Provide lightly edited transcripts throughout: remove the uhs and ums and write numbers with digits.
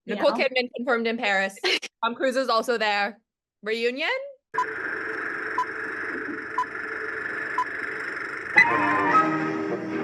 Nicole know? Kidman confirmed in Paris. Tom Cruise is also there. Reunion?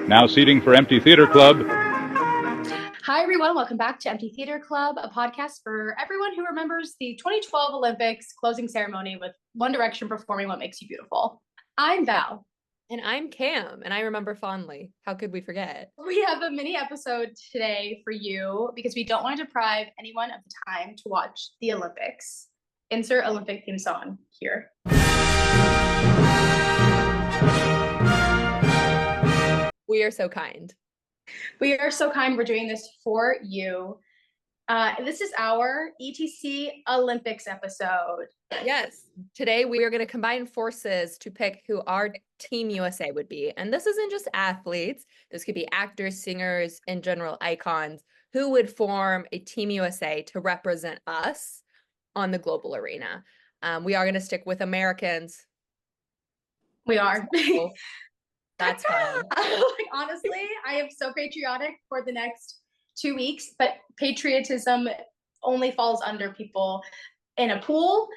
Now seating for Empty Theater Club. Hi, everyone. Welcome back to Empty Theater Club, a podcast for everyone who remembers the 2012 Olympics closing ceremony with One Direction performing What Makes You Beautiful. I'm Val. And I'm Cam, and I remember fondly. How could we forget? We have a mini episode today for you because we don't want to deprive anyone of the time to watch the Olympics. Insert Olympic theme song here. We are so kind. We are so kind. We're doing this for you. This is our ETC Olympics episode. Yes. Today we are going to combine forces to pick who our Team USA would be. And this isn't just athletes. This could be actors, singers, and general icons who would form a Team USA to represent us on the global arena. We are going to stick with Americans. We are. So, that's fine. Honestly, I am so patriotic for the next 2 weeks, but patriotism only falls under people in a pool,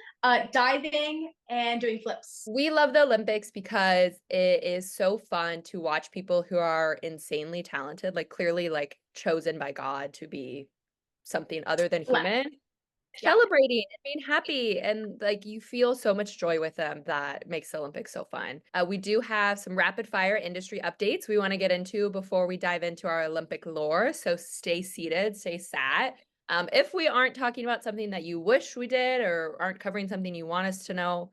diving, and doing flips. We love the Olympics because it is so fun to watch people who are insanely talented, like clearly like chosen by God to be something other than human. Yeah. Celebrating and being happy, and like you feel so much joy with them. That makes the Olympics so fun. We do have some rapid fire industry updates we want to get into before we dive into our Olympic lore, so stay seated, stay sat. If we aren't talking about something that you wish we did or aren't covering something you want us to know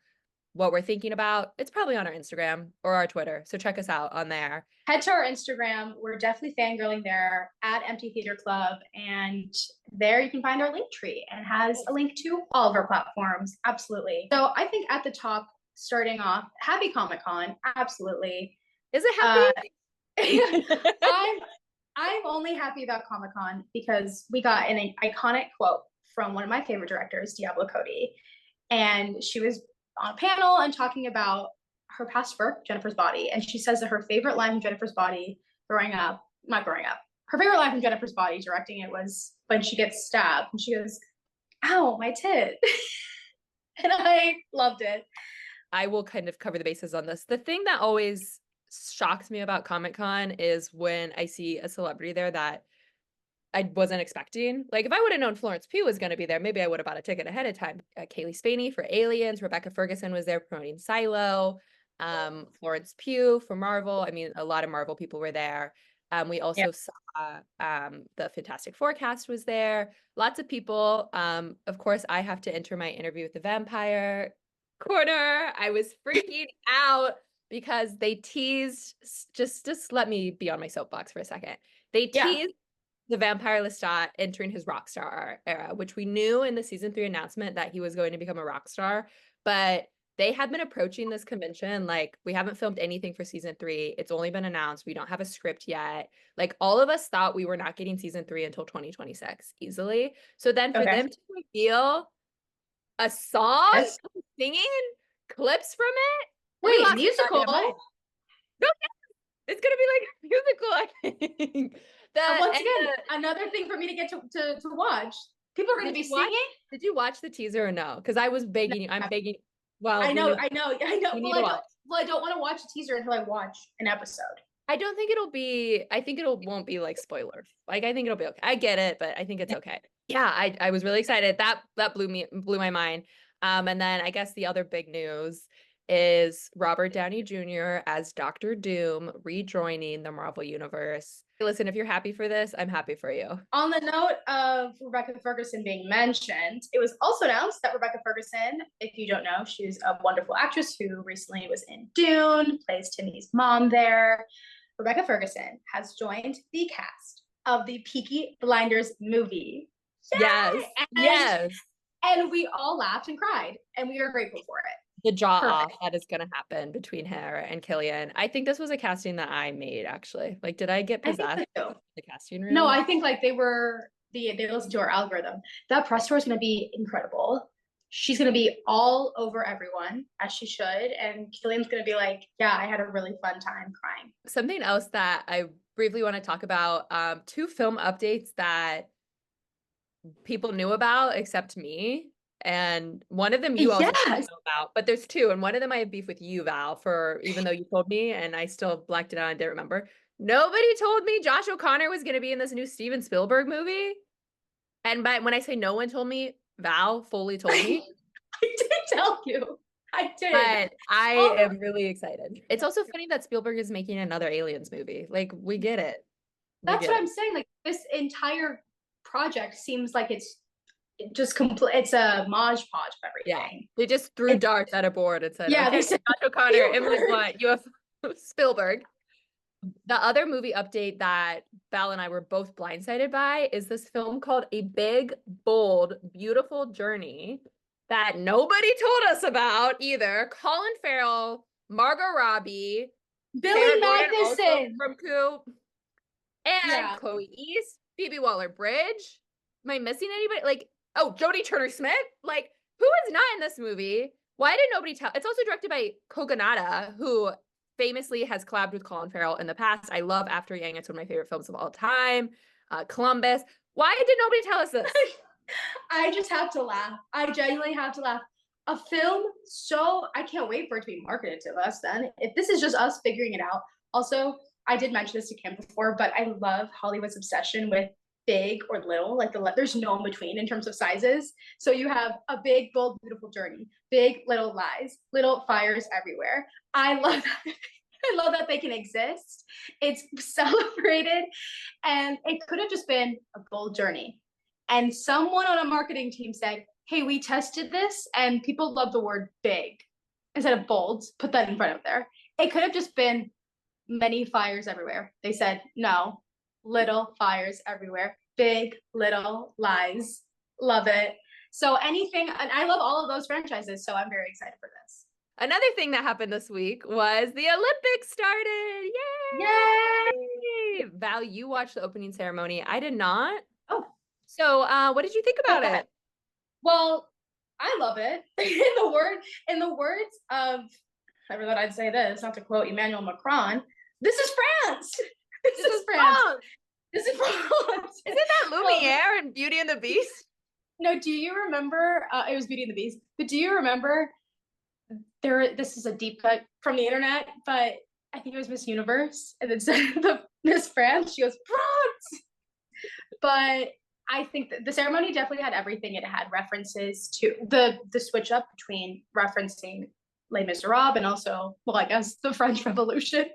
what we're thinking about, it's probably on our Instagram or our Twitter, so check us out on there. Head to our Instagram. We're definitely fangirling there at Empty Theater Club, and there you can find our link tree, and it has a link to all of our platforms. Absolutely. So I think at the top, starting off, happy Comic-Con. Absolutely. Is it happy? I'm only happy about Comic-Con because we got an iconic quote from one of my favorite directors, Diablo Cody, and she was on a panel and talking about her past work, Jennifer's Body, and she says that her favorite line from Jennifer's Body her favorite line from Jennifer's Body directing it was when she gets stabbed and she goes, "Ow, my tit." And I loved it. I will kind of cover the bases on this. The thing that always shocks me about Comic-Con is when I see a celebrity there that I wasn't expecting. Like if I would have known Florence Pugh was going to be there, maybe I would have bought a ticket ahead of time. Kaylee Spaney for Aliens, Rebecca Ferguson was there promoting Silo, Florence Pugh for Marvel. I mean, a lot of Marvel people were there. We also saw the Fantastic Four cast was there. Lots of people. Of course, I have to enter my interview with the vampire corner. I was freaking out because they teased, just let me be on my soapbox for a second. They teased the vampire Lestat entering his rock star era, which we knew in the season 3 announcement that he was going to become a rock star, but they have been approaching this convention like we haven't filmed anything for season 3. It's only been announced. We don't have a script yet. Like all of us thought we were not getting season 3 until 2026 easily. So then for them to reveal a song, singing clips from it. Wait, musical? No, it's gonna be like musical. Once again, another thing for me to get to watch. People are going to be singing. Did you watch the teaser or no? Because I was begging you. I'm begging. Well, I know. Well, I don't want to watch a teaser until I watch an episode. I don't think it'll be. I think won't be like spoilers. Like I think it'll be okay. I get it, but I think it's okay. Yeah, I was really excited. That blew my mind. And then I guess the other big news is Robert Downey Jr. as Dr. Doom rejoining the Marvel Universe. Listen, if you're happy for this, I'm happy for you. On the note of Rebecca Ferguson being mentioned, it was also announced that Rebecca Ferguson, if you don't know, she's a wonderful actress who recently was in Dune, plays Timmy's mom there. Rebecca Ferguson has joined the cast of the Peaky Blinders movie. Yay! Yes. And we all laughed and cried, and we are grateful for it. The jaw off that is going to happen between her and Killian. I think this was a casting that I made, actually. Like, did I get possessed in the casting room? No, I think like they listened to our algorithm. That press tour is going to be incredible. She's going to be all over everyone, as she should. And Killian's going to be like, yeah, I had a really fun time crying. Something else that I briefly want to talk about, 2 film updates that people knew about except me. And one of them you also didn't Yes. know about, but there's two. And one of them I have beef with you, Val, for even though you told me and I still blacked it out and didn't remember. Nobody told me Josh O'Connor was going to be in this new Steven Spielberg movie. And when I say no one told me, Val fully told me. I did tell you. I did. But I am really excited. It's also funny that Spielberg is making another Aliens movie. Like, we get it. That's what I'm saying. Like, this entire project seems like it's just complete. It's a modge podge of everything. Yeah, they just threw darts at a board and said, Yeah, okay, they said Josh O'Connor, Emily Blunt, UFO Spielberg. The other movie update that Val and I were both blindsided by is this film called A Big, Bold, Beautiful Journey that nobody told us about either. Colin Farrell, Margot Robbie, Billy Sarah Gordon, also Magnuson from Coop, and Chloe East, Phoebe Waller-Bridge. Am I missing anybody? Like, oh, Jodie Turner-Smith? Like, who is not in this movie? Why did nobody tell? It's also directed by Kogonada, who famously has collabed with Colin Farrell in the past. I love After Yang. It's one of my favorite films of all time. Columbus. Why did nobody tell us this? I just have to laugh. I genuinely have to laugh. A film, so I can't wait for it to be marketed to us then. If this is just us figuring it out. Also, I did mention this to Kim before, but I love Hollywood's obsession with big or little. Like there's no in between in terms of sizes. So you have a big, bold, beautiful journey, big, little lies, little fires everywhere. I love that. I love that they can exist. It's celebrated, and it could have just been a bold journey. And someone on a marketing team said, hey, we tested this and people love the word big instead of bold. Put that in front of there. It could have just been many fires everywhere. They said, no, little fires everywhere. Big, little lies. Love it. So anything, and I love all of those franchises. So I'm very excited for this. Another thing that happened this week was the Olympics started. Yay! Yay! Val, you watched the opening ceremony. I did not. Oh. So what did you think about it? Well, I love it. In the words of, never thought I'd say this, not to quote Emmanuel Macron, this is France. This is France. This is France. Isn't that Lumiere and Beauty and the Beast? No, do you remember, it was Beauty and the Beast, but do you remember, this is a deep cut from the internet, but I think it was Miss Universe, and then said the Miss France, she goes, France! But I think that the ceremony definitely had everything. It had references to the switch up between referencing Les Miserables and also, well, I guess the French Revolution.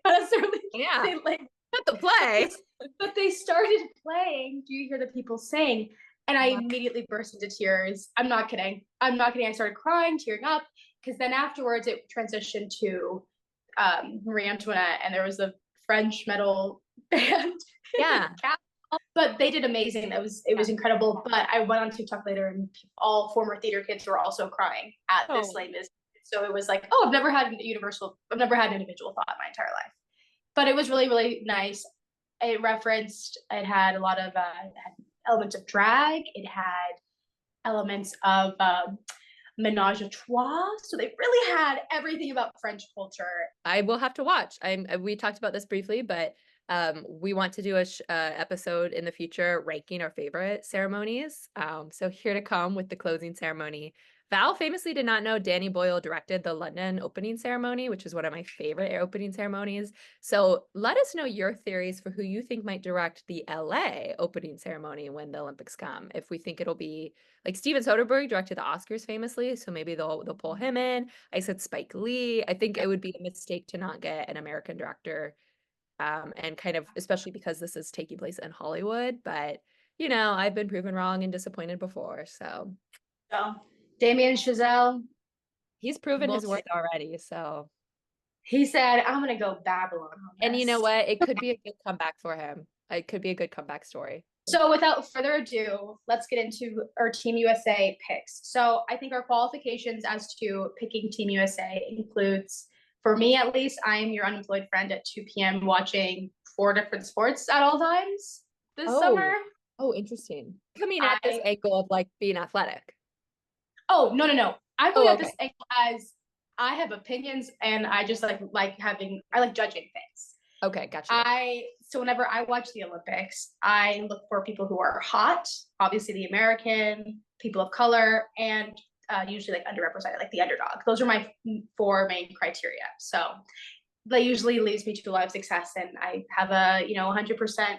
Yeah, not the play. But they started playing. Do you hear the people sing? And I immediately burst into tears. I'm not kidding. I started crying, tearing up, because then afterwards it transitioned to Marie Antoinette, and there was a French metal band. Yeah. But they did amazing. It was incredible. But I went on TikTok later, and all former theater kids were also crying at this Les Mis. So it was like, oh, I've never had an individual thought in my entire life. But it was really, really nice. It had a lot of elements of drag. It had elements of menage a trois. So they really had everything about French culture. I will have to watch. We talked about this briefly, but we want to do a episode in the future ranking our favorite ceremonies. So here to come with the closing ceremony. Val famously did not know Danny Boyle directed the London opening ceremony, which is one of my favorite opening ceremonies. So let us know your theories for who you think might direct the LA opening ceremony when the Olympics come. If we think it'll be like Steven Soderbergh directed the Oscars famously, so maybe they'll pull him in. I said Spike Lee. I think it would be a mistake to not get an American director. And kind of, especially because this is taking place in Hollywood, but you know, I've been proven wrong and disappointed before. So Damien Chazelle, he's proven his worth already. So he said, I'm gonna go Babylon on this. And you know what? It could be a good comeback for him. It could be a good comeback story. So without further ado, let's get into our Team USA picks. So I think our qualifications as to picking Team USA includes, for me at least, I am your unemployed friend at 2 p.m. watching 4 different sports at all times this summer. Oh, interesting. Coming at this angle of like being athletic. Oh, no. I'm going at this angle as I have opinions and I just like judging things. Okay, gotcha. So whenever I watch the Olympics, I look for people who are hot, obviously the American, people of color, and usually like underrepresented, like the underdog. Those are my 4 main criteria. So that usually leads me to a lot of success, and I have a 100%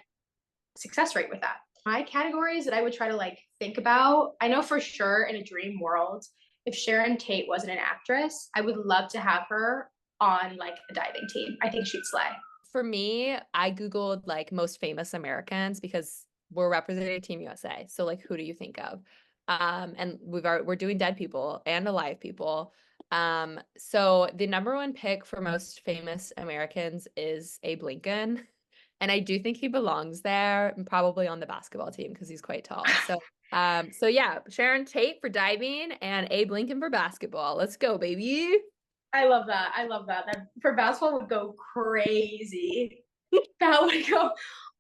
success rate with that. My categories that I would try to like think about, I know for sure in a dream world, if Sharon Tate wasn't an actress, I would love to have her on like a diving team. I think she'd slay. For me, I Googled like most famous Americans because we're representing Team USA. So like, who do you think of? And we're doing dead people and alive people. So the number 1 pick for most famous Americans is Abe Lincoln. And I do think he belongs there, and probably on the basketball team because he's quite tall. So yeah, Sharon Tate for diving and Abe Lincoln for basketball. Let's go, baby. I love that. I love that. That for basketball would go crazy. That would go,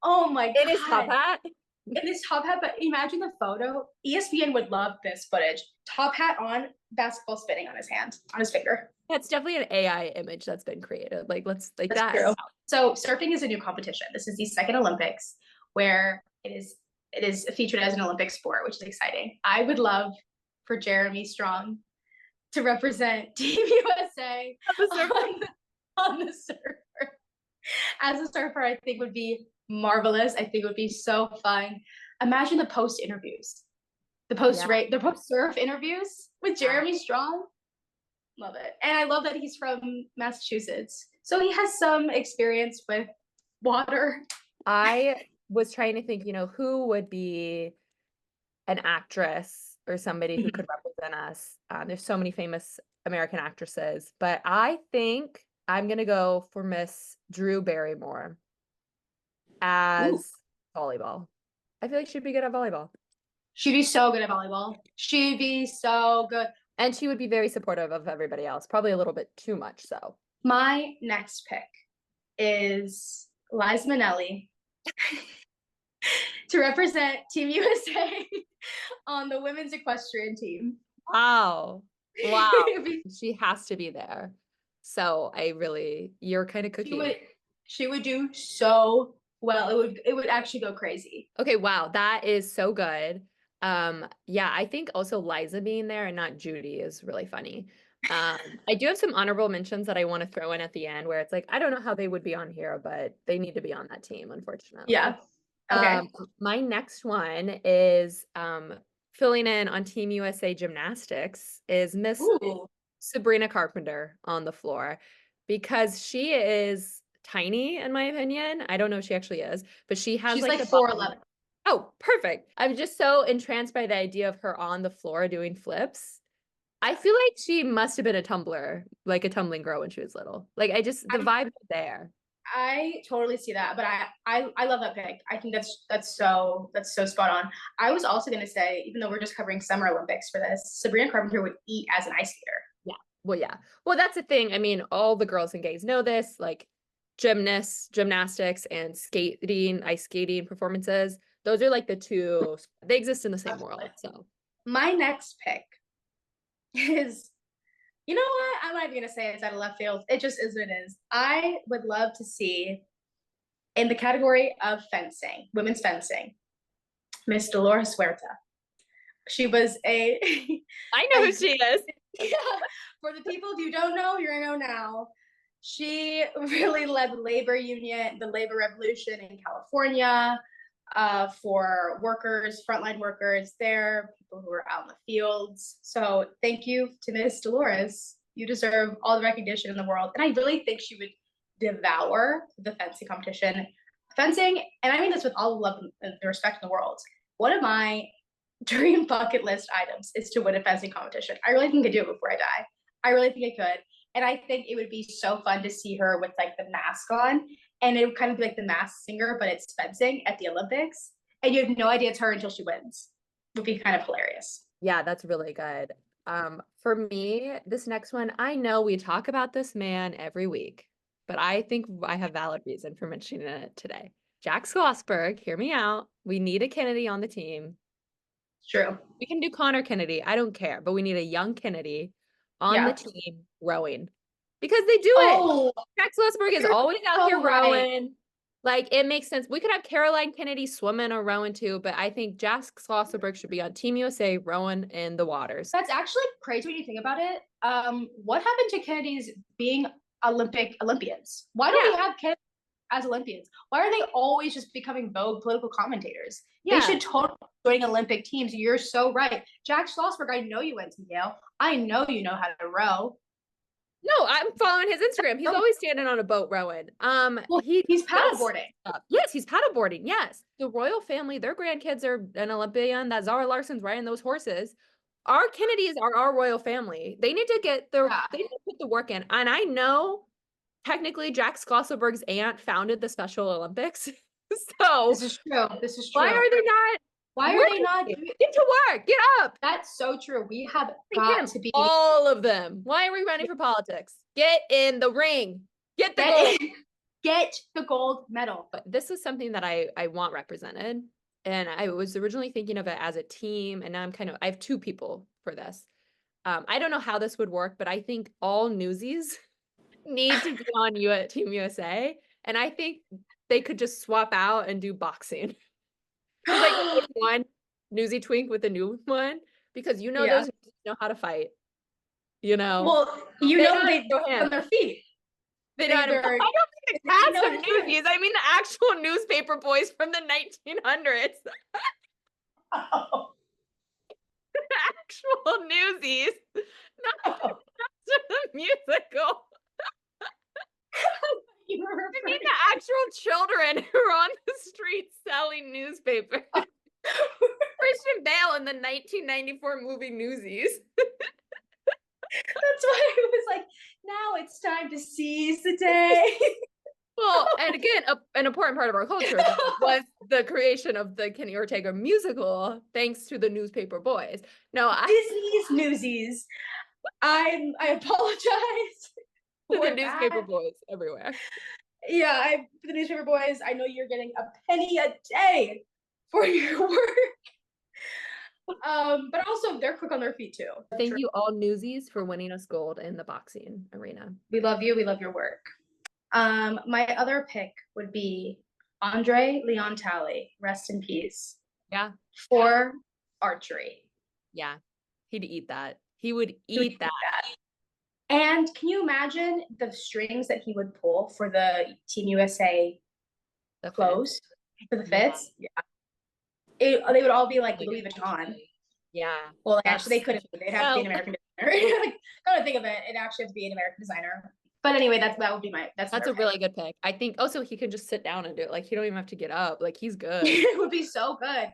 oh my God. In his top hat. In his top hat, but imagine the photo. ESPN would love this footage. Top hat on, basketball spinning on his hand, on his finger. That's definitely an AI image that's been created. Like, let's like That's that. true. So surfing is a new competition. This is the second Olympics where it is featured as an Olympic sport, which is exciting. I would love for Jeremy Strong to represent Team USA on the surfer. As a surfer, I think would be marvelous. I think it would be so fun. Imagine the post interviews, the post surf interviews with Jeremy Strong. Love it. And I love that he's from Massachusetts, so he has some experience with water. I was trying to think, who would be an actress or somebody who could represent us. There's so many famous American actresses, but I think I'm gonna go for Miss Drew Barrymore as volleyball. I feel like she'd be good at volleyball. She'd be so good at volleyball. She'd be so good. And she would be very supportive of everybody else, probably a little bit too much so. My next pick is Liza Minnelli to represent Team USA on the women's equestrian team. Wow. She has to be there. So you're kind of cooking. She would do so well. It would actually go crazy. Okay, wow, that is so good. Yeah, I think also Liza being there and not Judy is really funny. I do have some honorable mentions that I want to throw in at the end where it's like, I don't know how they would be on here, but they need to be on that team, unfortunately. Yeah. Okay. My next one is filling in on Team USA Gymnastics is Miss Sabrina Carpenter on the floor, because she is tiny in my opinion. I don't know if she actually is, but she's like 4'11". Oh, perfect. I'm just so entranced by the idea of her on the floor doing flips. I feel like she must have been a tumbler, like a tumbling girl when she was little. Like the vibe is there. I totally see that, but I love that pick. I think that's so spot on. I was also gonna say, even though we're just covering Summer Olympics for this, Sabrina Carpenter would eat as an ice skater. Yeah. Well, that's the thing. I mean, all the girls and gays know this, like gymnastics and ice skating performances. Those are like the two, they exist in the same world. So my next pick is, you know what? I'm not even gonna say it's out of left field. It just is what it is. I would love to see, in the category of fencing, women's fencing, Miss Dolores Huerta. She was I know who she is. Yeah. For the people who don't know, you're gonna know now. She really led the labor revolution in California, for workers, frontline workers there, people who are out in the fields. So thank you to Miss Dolores. You deserve all the recognition in the world. And I really think she would devour the fencing competition. Fencing, and I mean this with all the love and the respect in the world, one of my dream bucket list items is to win a fencing competition. I really think I could do it before I die. I really think I could. And I think it would be so fun to see her with like the mask on, and it would kind of be like the Masked Singer, but it's fencing at the Olympics. And you have no idea it's her until she wins. It would be kind of hilarious. Yeah, that's really good. For me, this next one, I know we talk about this man every week, but I think I have valid reason for mentioning it today. Jack Schlossberg, hear me out. We need a Kennedy on the team. True. We can do Connor Kennedy. I don't care, but we need a young Kennedy on the team rowing, because they do it. Jack Schlossberg is always out here rowing. Like, it makes sense. We could have Caroline Kennedy swimming or rowing too, but I think Jack Schlosserberg should be on Team USA rowing in the waters. That's actually crazy when you think about it. What happened to Kennedy's being Olympians? Why don't we have Kennedy as Olympians? Why are they always just becoming Vogue political commentators? They should totally join Olympic teams. You're so right. Jack Schlossberg, I know you went to Yale. I know you know how to row. No, I'm following his Instagram. He's always standing on a boat rowing. Well, he's paddleboarding. Yes, he's paddleboarding. Yes. The royal family, their grandkids are an Olympian. That Zara Larson's riding those horses. Our Kennedys are our royal family. They need to they need to put the work in. And I know technically Jack Schlosserberg's aunt founded the Special Olympics. So this is true. This is true. Why are they not? Why are they not? Get to work. Get up. That's so true. We have got to be all of them. Why are we running for politics? Get in the ring. Get the gold. Get the gold medal. But this is something that I want represented. And I was originally thinking of it as a team. And now I have two people for this. I don't know how this would work, but I think all newsies need to be on Team USA. And I think they could just swap out and do boxing. Like one newsy twink with a new one, because those newsies know how to fight. Well, they on their feet. I don't mean the cast of newsies. I mean the actual newspaper boys from the 1900s. Oh. The actual newsies, not the musical. I mean the actual children who are on the streets selling newspapers. Christian Bale in the 1994 movie Newsies. That's why it was like, now it's time to seize the day. Well, and again, an important part of our culture was the creation of the Kenny Ortega musical, thanks to the newspaper boys. No, Disney's Newsies. I apologize. To the newspaper boys everywhere. Yeah, for the newspaper boys, I know you're getting a penny a day for your work. But also they're quick on their feet too. Thank you all newsies for winning us gold in the boxing arena. We love you. We love your work. My other pick would be Andre Leon Talley, rest in peace. Yeah. For archery. Yeah. He'd eat that. He would eat that. And can you imagine the strings that he would pull for the Team USA clothes for the fits? Yeah. They would all be like Louis Vuitton. Yeah. Well, actually, they couldn't. They'd have to be an American designer. Come to think of it, it'd actually have to be an American designer. But anyway, that would be that's a really good pick. I think also he can just sit down and do it. Like, he don't even have to get up. Like, he's good. It would be so good.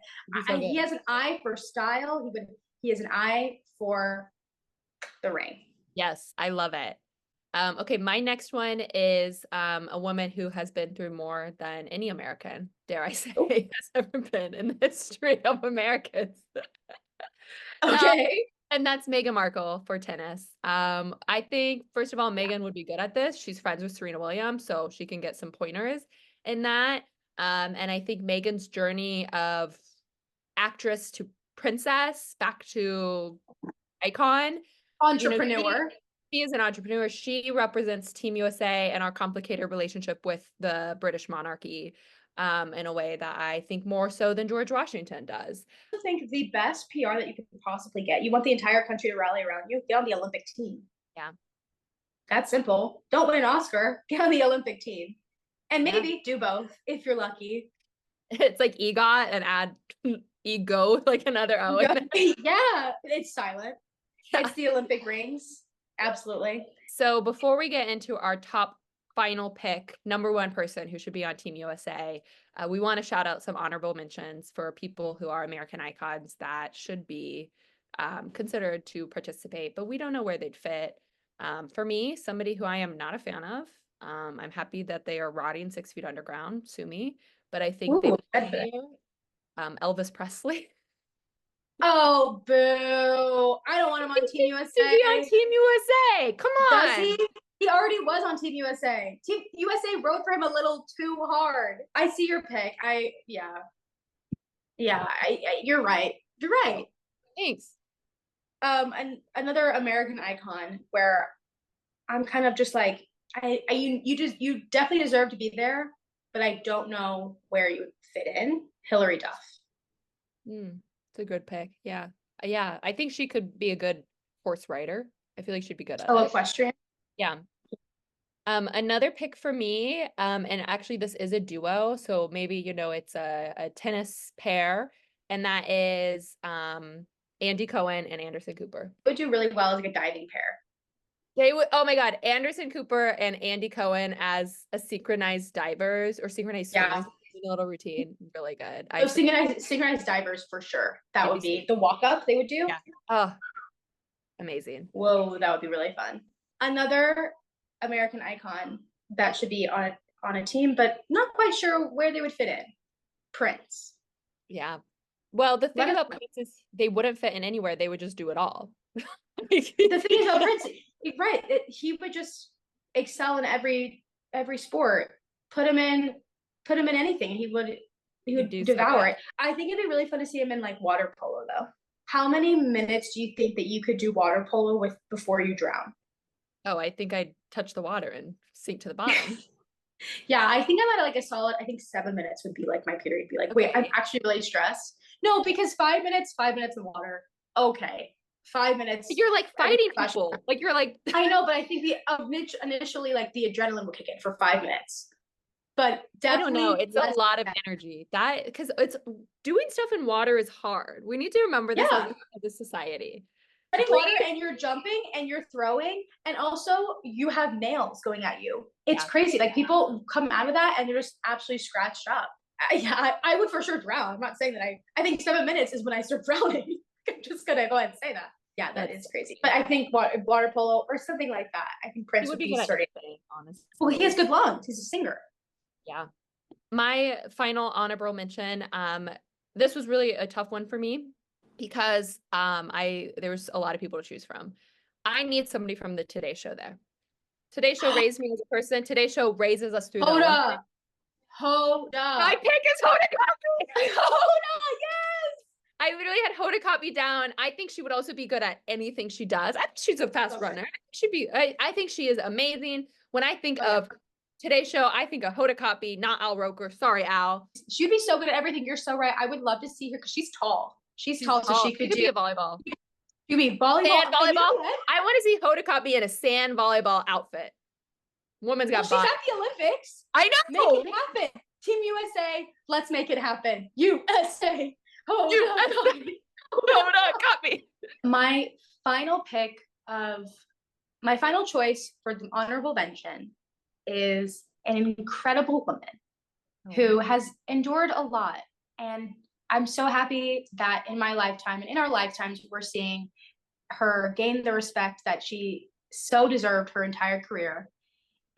And he has an eye for style. He has an eye for the ring. Yes, I love it. Okay, my next one is a woman who has been through more than any American, dare I say, has ever been in the history of Americans. Okay. And that's Meghan Markle for tennis. I think, first of all, Meghan would be good at this. She's friends with Serena Williams, so she can get some pointers in that. And I think Meghan's journey of actress to princess back to icon. Entrepreneur. She is an entrepreneur. She represents Team USA and our complicated relationship with the British monarchy in a way that I think more so than George Washington does. I think the best PR that you could possibly get, you want the entire country to rally around you, get on the Olympic team. Yeah. That's simple. Don't win an Oscar, get on the Olympic team. And maybe do both if you're lucky. It's like EGOT and add ego, like another O. Yeah, it's silent. Yeah. It's the Olympic rings. Absolutely. So before we get into our top final pick, number one person who should be on Team USA, we want to shout out some honorable mentions for people who are American icons that should be considered to participate, but we don't know where they'd fit. For me, somebody who I am not a fan of, I'm happy that they are rotting 6 feet underground, sue me, but I think Elvis Presley. Oh, boo. I don't want him on Team USA. To be on Team USA. Come on. Does he? He already was on Team USA. Team USA wrote for him a little too hard. I see your pick. You're right. You're right. Thanks. And another American icon where I'm kind of just like, you definitely deserve to be there, but I don't know where you would fit in. Hillary Duff. It's a good pick. Yeah. Yeah. I think she could be a good horse rider. I feel like she'd be good at Oh, it. equestrian. Yeah. Another pick for me, and actually this is a duo, so maybe, you know, it's a tennis pair, and that is Andy Cohen and Anderson Cooper. Would do really well as like a diving pair. They would, oh my God, Anderson Cooper and Andy Cohen as a synchronized divers or synchronized swimmers, a little routine, really good. So synchronized divers for sure. That would be the walk up they would do. Yeah. Oh, amazing. Whoa, that would be really fun. Another American icon that should be on a team, but not quite sure where they would fit in. Prince. Yeah. Well, the thing about Prince is they wouldn't fit in anywhere. They would just do it all. The thing is about Prince, right? He would just excel in every sport. Put him in anything, and he would devour it. I think it'd be really fun to see him in like water polo, though. How many minutes do you think that you could do water polo with before you drown? Oh, I think I'd touch the water and sink to the bottom. Yeah, I think I'm at like a solid, I think 7 minutes would be like my period. Be like, wait, I'm actually really stressed. No, because 5 minutes in water. Okay. 5 minutes. You're like fighting people. Like you're like I know, but I think initially like the adrenaline will kick in for 5 minutes. But definitely I don't know. It's a lot of energy. That because it's doing stuff in water is hard. We need to remember this as a society. In water, and you're jumping and you're throwing, and also you have nails going at you. It's crazy. Like people come out of that and they're just absolutely scratched up. I would for sure drown. I'm not saying that I think 7 minutes is when I start drowning. I'm just gonna go ahead and say that. Yeah, that is crazy. But I think water polo or something like that. I think Prince would be starting. Honestly. Well, he has good lungs. He's a singer. Yeah. My final honorable mention. This was really a tough one for me because there was a lot of people to choose from. I need somebody from the Today Show there. Today Show raised me as a person. Today Show raises us through. Hoda. My pick is Hoda Kotb. Hoda, yes. I literally had Hoda Kotb down. I think she would also be good at anything she does. I think she's a fast runner. I think she is amazing. When I think of Today Show, I think of Hoda Kotb, not Al Roker. Sorry, Al. She'd be so good at everything. You're so right. I would love to see her because she's tall. She's tall, so she could do a volleyball. You mean volleyball? Sand volleyball? I want to see Hoda Kotb in a sand volleyball outfit. Woman's got body. She's at the Olympics. I know. Make it happen. Team USA, let's make it happen. USA. Hoda Kotb. My final choice for the honorable mention is an incredible woman who has endured a lot. And I'm so happy that in my lifetime and in our lifetimes, we're seeing her gain the respect that she so deserved her entire career,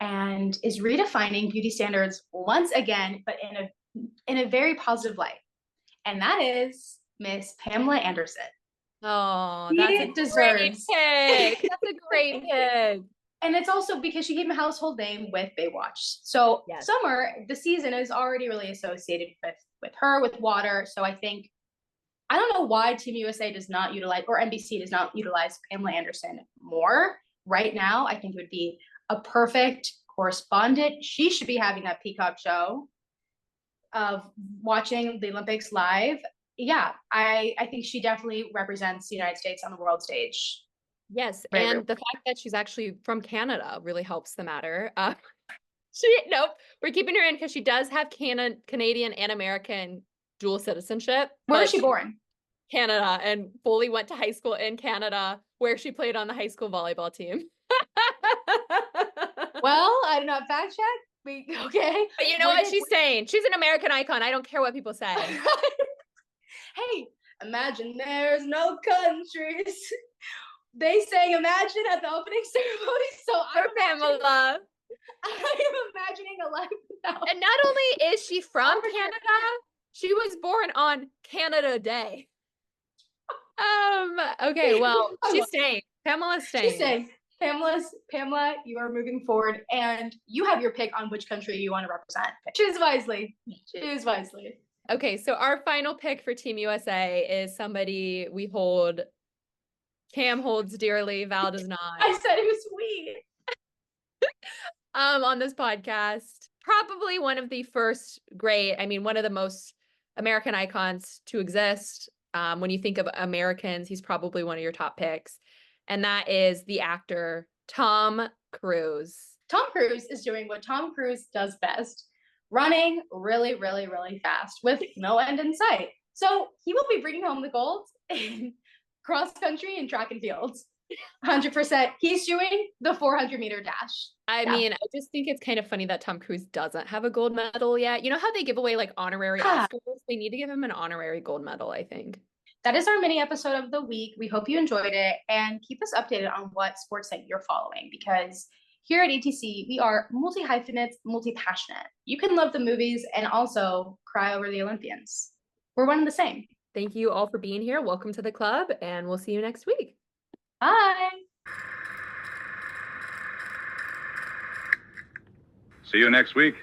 and is redefining beauty standards once again, but in a very positive light. And that is Miss Pamela Anderson. Oh, that's a great pick. That's a great pick. And it's also because she became a household name with Baywatch. So summer, the season is already really associated with her, with water. So I don't know why Team USA does not utilize, or NBC does not utilize Pamela Anderson more right now. I think it would be a perfect correspondent. She should be having that Peacock show of watching the Olympics live. Yeah, I think she definitely represents the United States on the world stage. Yes, and the fact that she's actually from Canada really helps the matter. We're keeping her in because she does have Canadian and American dual citizenship. Where is she born? Canada, and fully went to high school in Canada, where she played on the high school volleyball team. Well, I did not fact check. Okay. But you know what she's saying? She's an American icon. I don't care what people say. Hey, imagine there's no countries. They sang Imagine at the opening ceremony. So Pamela. I am imagining a life without. And not only is she from Canada, she was born on Canada Day. Okay, well, she's staying. Pamela's staying. She's staying. Pamela, you are moving forward, and you have your pick on which country you want to represent. Choose wisely. Choose wisely. Okay, so our final pick for Team USA is somebody Cam holds dearly, Val does not. I said it was sweet. On this podcast. probably one of the first great, I mean, one of the most American icons to exist. When you think of Americans, he's probably one of your top picks. And that is the actor Tom Cruise. Tom Cruise is doing what Tom Cruise does best, running really, really, really fast with no end in sight. So he will be bringing home the gold in cross country and track and fields. 100%. He's doing the 400-meter dash. I mean, I just think it's kind of funny that Tom Cruise doesn't have a gold medal yet. You know how they give away like honorary Oscars? They need to give him an honorary gold medal, I think. That is our mini episode of the week. We hope you enjoyed it and keep us updated on what sports that you're following, because here at ETC, we are multi-hyphenates, multi-passionate. You can love the movies and also cry over the Olympians. We're one and the same. Thank you all for being here. Welcome to the club, and we'll see you next week. Bye. See you next week.